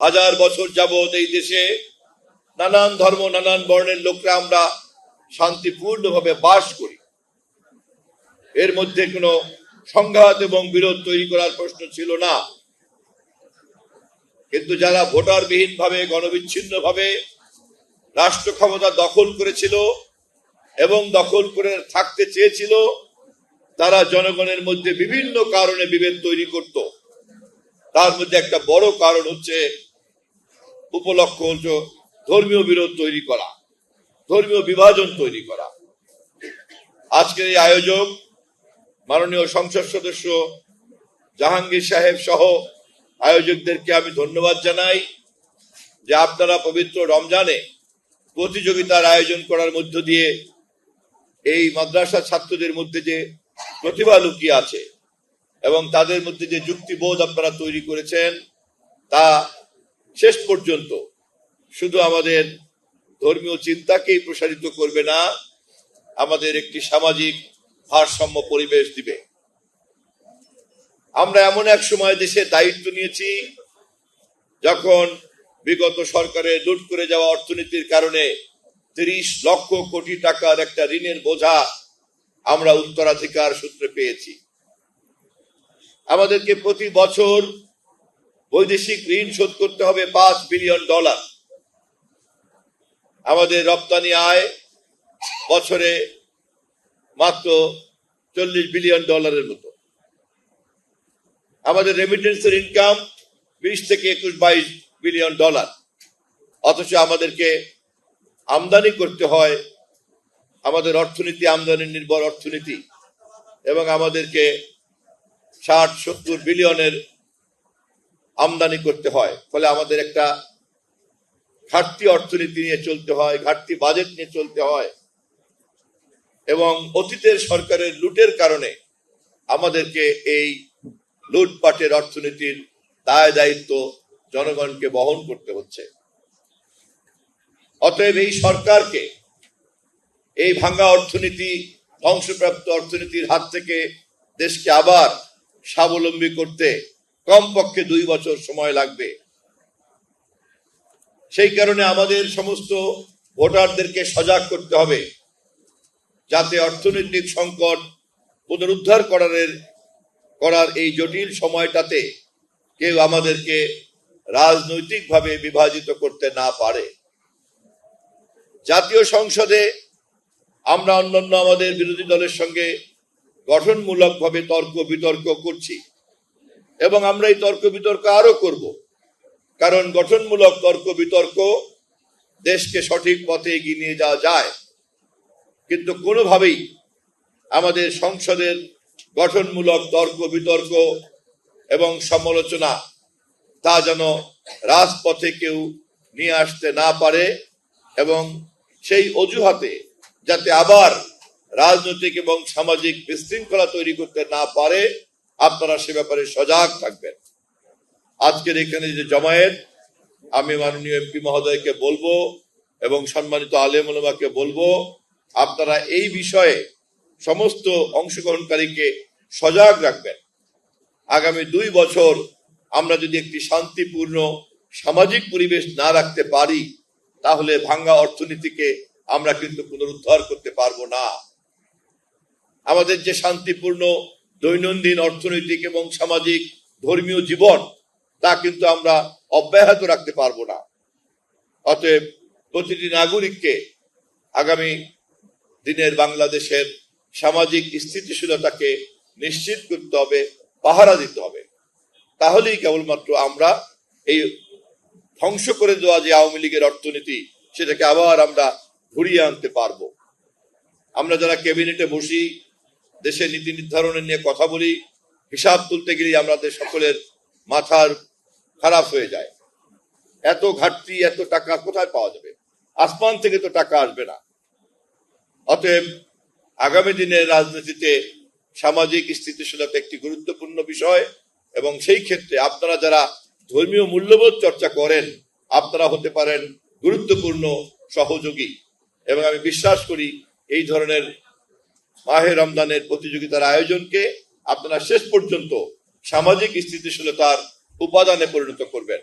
হাজার বছর যাবৎ এই দেশে নানান ধর্ম নানান বর্ণের লোকরা আমরা শান্তিপূর্ণভাবে বাস করি। এর মধ্যে কোনো সংঘাত এবং বিরোধ তৈরি করার প্রশ্ন ছিল না। কিন্তু যারা ভোটারবিহীন ভাবে গণবিচ্ছিন্ন ভাবে রাষ্ট্র ক্ষমতা দখল করেছিল এবং দখল করে থাকতে চেয়েছিল, তারা জনগণের মধ্যে বিভিন্ন কারণে বিভেদ তৈরি করত। তার মধ্যে একটা বড় কারণ হচ্ছে উপলক্ষ হচ্ছে ধর্মীয় বিরোধ তৈরি করা, ধর্মীয় বিভাজন তৈরি করা। আজকের এই আয়োজক মাননীয় সংসদ সদস্য জাহাঙ্গীর সাহেব সহ আয়োজকদেরকে আমি ধন্যবাদ জানাই যে আপনারা পবিত্র রমজানে প্রতিযোগিতার আয়োজন করার মধ্য দিয়ে এই মাদ্রাসা ছাত্রদের মধ্যে যে প্রতিভা লুকিয়ে আছে এবং তাদের মধ্যে যে যুক্তিবোধ আপনারা তৈরি করেছেন, তা শেষ পর্যন্ত শুধু আমাদের ধর্মীয় চিন্তাকেই প্রসারিত করবে না, আমাদের একটি সামাজিক ভারসাম্য পরিবেশ দিবে। আমরা এমন এক সময় দেশে দায়িত্ব নিয়েছি যখন বিগত সরকারের লুট করে যাওয়া অর্থনীতির কারণে 30 লক্ষ কোটি টাকার একটা ঋণের বোঝা আমরা উত্তরাধিকার সূত্রে পেয়েছি। আমাদেরকে প্রতি বছর বৈদেশিক ঋণ শোধ করতে হবে $5 বিলিয়ন। আমাদের রপ্তানি আয় বছরে মাত্র $40 বিলিয়ন মতো। আমাদের রেমিটেন্সের ইনকাম 20 থেকে 21-22 বিলিয়ন ডলার। অথচ আমাদেরকে আমদানি করতে হয়, আমাদের অর্থনীতি আমদানি নির্ভর অর্থনীতি, এবং আমাদেরকে 60-70 বিলিয়নের আমদানি করতে হয়। ফলে আমাদের একটা ঘাটতি অর্থনীতি নিয়ে চলতে হয়, ঘাটতি বাজেট নিয়ে চলতে হয়, এবং অতীতের সরকারের লুটের কারণে আমাদেরকে এই লুটপাটের অর্থনীতির দায় দায়িত্ব জনগণকে বহন করতে হচ্ছে। অতএব এই সরকারকে এই ভাঙা অর্থনীতি, ধ্বংসপ্রাপ্ত অর্থনীতির হাত থেকে দেশকে আবার স্বাবলম্বী করতে কমপক্ষে 2 বছর সময় লাগবে। সেই কারণে আমাদের সমস্ত ভোটারদেরকে সজাগ করতে হবে, যাতে অর্থনৈতিক সংকট পুনরুদ্ধার করার এই জটিল সময়টাতে কেউ আমাদেরকে রাজনৈতিকভাবে বিভাজিত করতে না পারে। জাতীয় সংসদে আমরা অন্যান্য আমাদের বিরোধী দলের সঙ্গে গঠনমূলকভাবে তর্ক বিতর্ক করছি, এবং আমরা এই তর্ক বিতর্ক আরো করব, কারণ গঠনমূলক তর্ক বিতর্ক দেশকে সঠিক পথে এগিয়ে নিয়ে যাওয়া যায়। কিন্তু কোনোভাবেই আমাদের সংসদের গঠনমূলক তর্ক বিতর্ক এবং সমালোচনা তা যেন রাজপথে কেউ নিয়ে আসতে না পারে, এবং সেই অজুহাতে যাতে আবার রাজনৈতিক এবং সামাজিক বিশৃঙ্খলা তৈরি করতে না পারে, আপনারা সে ব্যাপারে সজাগ থাকবেন। আজকের এখানে যে জমায়েত, আমি মাননীয় এমপি মহোদয়কে বলবো এবং সম্মানিত আলেম ওলামাকে বলবো, আপনারা এই বিষয়ে সমস্ত অংশগ্রহণকারীকে সজাগ রাখবেন। আগামী 2 বছর আমরা যদি একটি শান্তিপূর্ণ সামাজিক পরিবেশ না রাখতে পারি, তাহলে ভাঙ্গা অর্থনীতিকে আমরা কিন্তু পুনরুদ্ধার করতে পারবো না। আমাদের যে শান্তিপূর্ণ দৈনন্দিন অর্থনৈতিক এবং সামাজিক ধর্মীয় জীবন, তা কিন্তু আমরা অব্যাহত রাখতে পারবো না। অতএব প্রতিটি নাগরিককে আগামী দিনের বাংলাদেশের সামাজিক স্থিতিশীলতাকে নিশ্চিত করতে হবে, পাহারা দিতে হবে। তাহলেই কেবলমাত্র আমরা এই ধ্বংস করে দেওয়া যে আওয়ামী লীগের অর্থনীতি, সেটাকে আবার আমরা ঘুরিয়ে আনতে পারবো। আমরা যারা ক্যাবিনেটে বসি, দেশের নীতি নির্ধারণের নিয়ে কথা বলি, হিসাব তুলতে গেলে আমাদের সকলের মাথার খারাপ হয়ে যায়। এত ঘাটতি, এত টাকা কোথায় পাওয়া যাবে? আসমান থেকে তো টাকা আসবে না। অতএব আগামী দিনের রাজনীতিতে সামাজিক স্থিতিশীলতা একটি গুরুত্বপূর্ণ বিষয়, এবং সেই ক্ষেত্রে আপনারা যারা ধর্মীয় মূল্যবোধ চর্চা করেন, আপনারা হতে পারেন গুরুত্বপূর্ণ সহযোগী। এবং আমি বিশ্বাস করি এই ধরনের মাহে রমজানের প্রতিযোগিতার আয়োজনকে আপনারা শেষ পর্যন্ত সামাজিক স্থিতিশীলতার উপাদানে পরিণত করবেন।